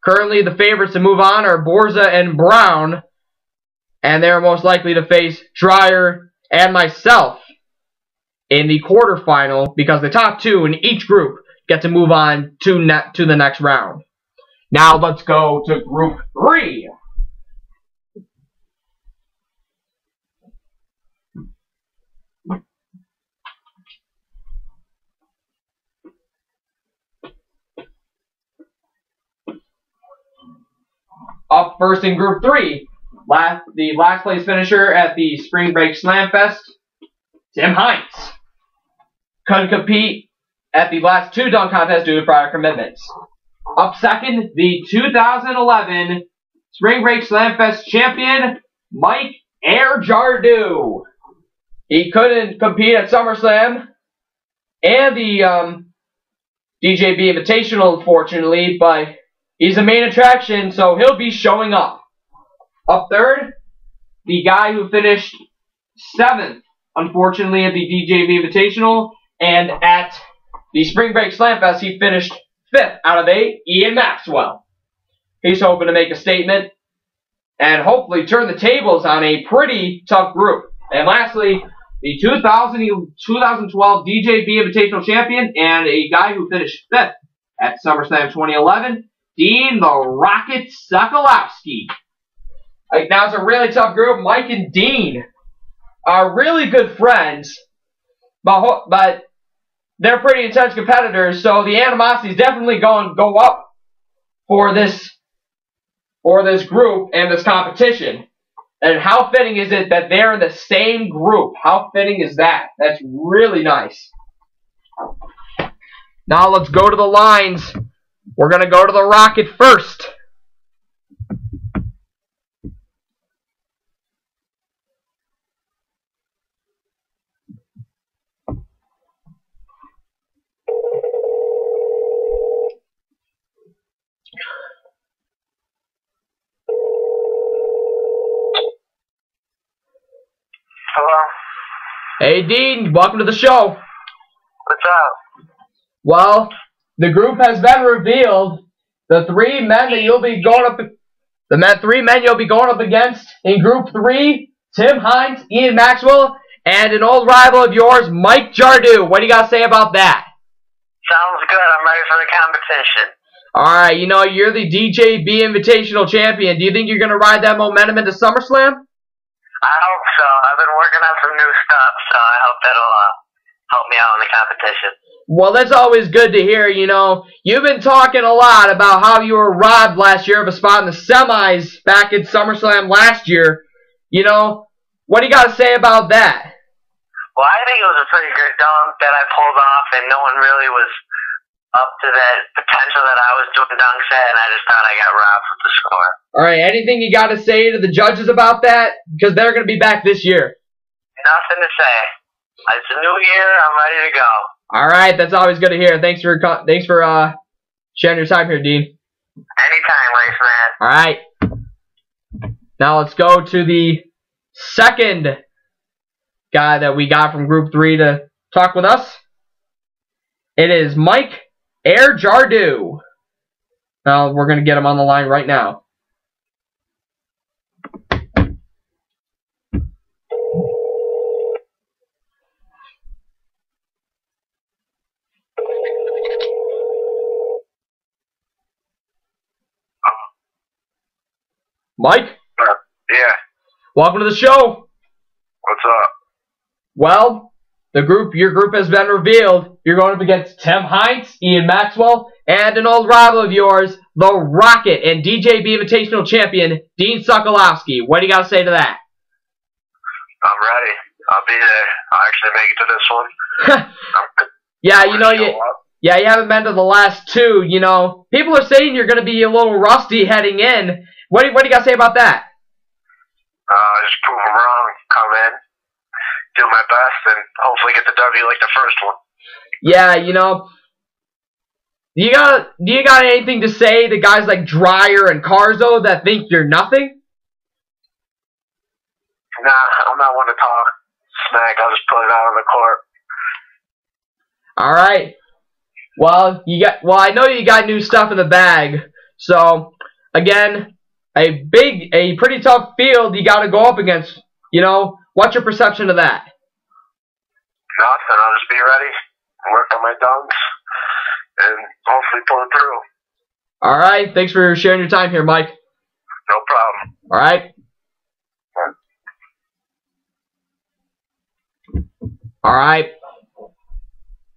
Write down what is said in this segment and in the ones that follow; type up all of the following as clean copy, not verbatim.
Currently, the favorites to move on are Borza and Brown, and they're most likely to face Jardieu and myself in the quarterfinal, because the top two in each group get to move on to the next round. Now let's go to Group 3. Up first in Group 3, the last place finisher at the Spring Break Slam Fest, Tim Hines. Couldn't compete at the last two dunk contests due to prior commitments. Up second, the 2011 Spring Break Slam Fest champion, Mike Jardieu. He couldn't compete at SummerSlam and the DJB Invitational, unfortunately, but he's the main attraction, so he'll be showing up. Up third, the guy who finished 7th, unfortunately, at the DJB Invitational, and at the Spring Break Slam Fest, he finished 5th out of 8, Ian Maxwell. He's hoping to make a statement and hopefully turn the tables on a pretty tough group. And lastly, the 2012 DJB Invitational champion and a guy who finished 5th at SummerSlam 2011, Dean the Rocket Sokolowski. Now it's a really tough group. Mike and Dean are really good friends, but they're pretty intense competitors, so the animosity is definitely going to go up for this group and this competition. And how fitting is it that they're in the same group? How fitting is that? That's really nice. Now let's go to the lines. We're going to go to the Rocket first. Hello? Hey, Dean. Welcome to the show. What's up? Well, the group has been revealed. The three men you'll be going up against in Group 3, Tim Hines, Ian Maxwell, and an old rival of yours, Mike Jardieu. What do you got to say about that? Sounds good. I'm ready for the competition. Alright, you know, you're the DJB Invitational champion. Do you think you're going to ride that momentum into SummerSlam? I hope so. I've been working on some new stuff, so I hope that'll help me out in the competition. Well, that's always good to hear, you know. You've been talking a lot about how you were robbed last year of a spot in the semis back at SummerSlam last year. You know, what do you got to say about that? Well, I think it was a pretty good dunk that I pulled off, and no one really was up to that potential that I was doing dunks at, and I just thought I got robbed with the score. Alright, anything you got to say to the judges about that? Because they're going to be back this year. Nothing to say. It's a new year. I'm ready to go. Alright, that's always good to hear. Thanks for sharing your time here, Dean. Anytime, Lace Man. Alright. Now let's go to the second guy that we got from Group 3 to talk with us. It is Mike Jardieu. Now we're going to get him on the line right now. Mike? Yeah. Welcome to the show. What's up? Well, your group has been revealed. You're going up against Tim Hines, Ian Maxwell, and an old rival of yours, the Rocket and DJB Invitational champion, Dean Sokolowski. What do you got to say to that? I'm ready. I'll be there. I'll actually make it to this one. Yeah, you know, you haven't been to the last two, you know. People are saying you're going to be a little rusty heading in. What do you got to say about that? Just prove them wrong, come in, do my best, and hopefully get the W like the first one. Yeah, you know, do you got anything to say to guys like Jardieu and Carzo that think you're nothing? Nah, I'm not one to talk smack. I'll just put it out on the court. All right. Well, I know you got new stuff in the bag. So, again, a pretty tough field you got to go up against. You know, what's your perception of that? Nothing. I'll just be ready, work on my dunks, and hopefully pull it through. All right. Thanks for sharing your time here, Mike. No problem. All right. All right.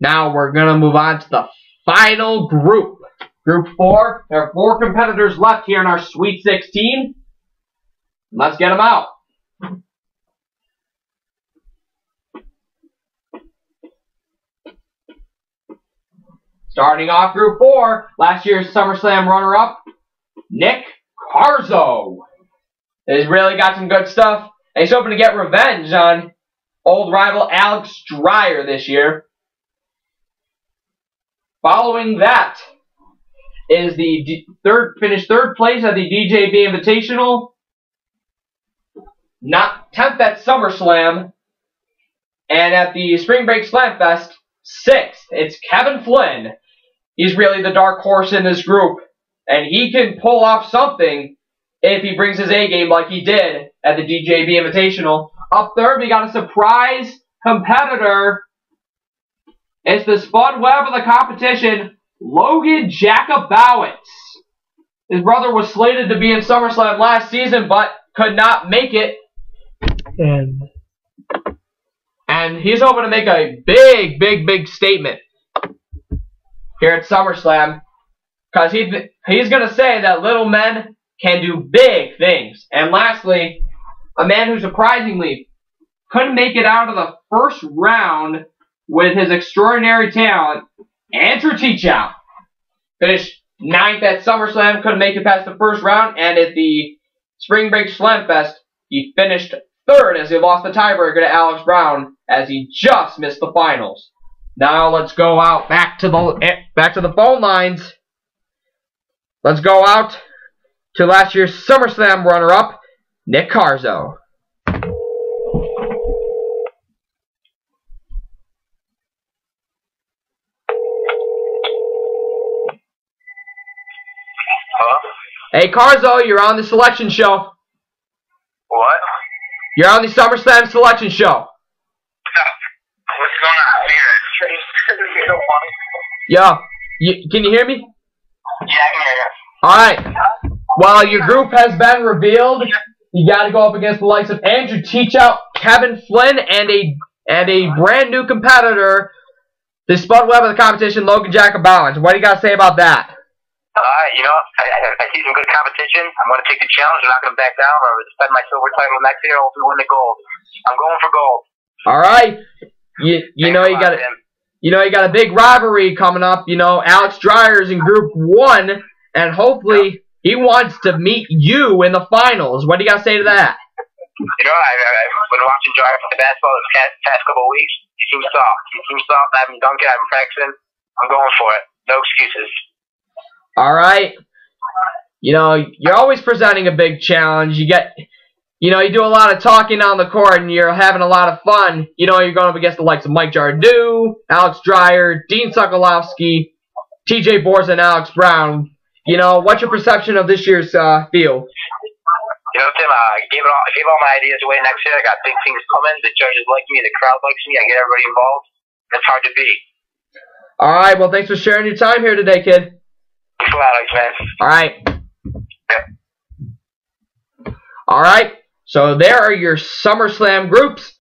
Now we're going to move on to the final group. Group 4. There are 4 competitors left here in our Sweet 16. Let's get them out. Starting off Group 4, last year's SummerSlam runner-up, Nick Carzo. He's really got some good stuff. And he's hoping to get revenge on old rival Alex Dreyer this year. Following that is the finished third place at the DJB Invitational. 10th at SummerSlam. And at the Spring Break Slam Fest, 6th. It's Kevin Flynn. He's really the dark horse in this group. And he can pull off something if he brings his A game like he did at the DJB Invitational. Up third, we got a surprise competitor. It's the Spud Webb of the competition, Logan Jakubowicz. His brother was slated to be in SummerSlam last season, but could not make it. And he's hoping to make a big statement here at SummerSlam. Because he's going to say that little men can do big things. And lastly, a man who surprisingly couldn't make it out of the first round with his extraordinary talent, Andrew Teachout. Finished 9th at SummerSlam, couldn't make it past the first round, and at the Spring Break Slam Fest, he finished 3rd as he lost the tiebreaker to Alex Brown as he just missed the finals. Now let's go out back to the phone lines. Let's go out to last year's SummerSlam runner-up, Nick Carzo. Hello? Hey Carzo, you're on the selection show. What? You're on the SummerSlam selection show. What's going on here? Yo, can you hear me? Yeah, I can hear you. Alright. Well, your group has been revealed. You got to go up against the likes of Andrew Teachout, Kevin Flynn, and a brand new competitor, the Spud Webb of the competition, Logan Jakubowicz. What do you got to say about that? You know, I see some good competition. I'm going to take the challenge. I'm not going to back down. I'm going to defend my silver title next year. Hopefully win the gold. I'm going for gold. All right. You know you got a big rivalry coming up. You know, Alex Dreyer's in Group 1, and hopefully he wants to meet you in the finals. What do you got to say to that? You know, I've been watching Dreyer for the basketball the past couple of weeks. He seems soft. I haven't dunked it. I haven't practiced. I'm going for it. No excuses. All right. You know, you're always presenting a big challenge. You do a lot of talking on the court, and you're having a lot of fun. You know, you're going up against the likes of Mike Jardieu, Alex Dreyer, Dean Sokolowski, TJ Borza, and Alex Brown. You know, what's your perception of this year's field? You know, Tim, I gave all my ideas away next year. I got big things coming. The judges like me. The crowd likes me. I get everybody involved. It's hard to beat. All right. Well, thanks for sharing your time here today, kid. Thanks a lot, Alex, man. All right. Yep. All right. So there are your SummerSlam groups.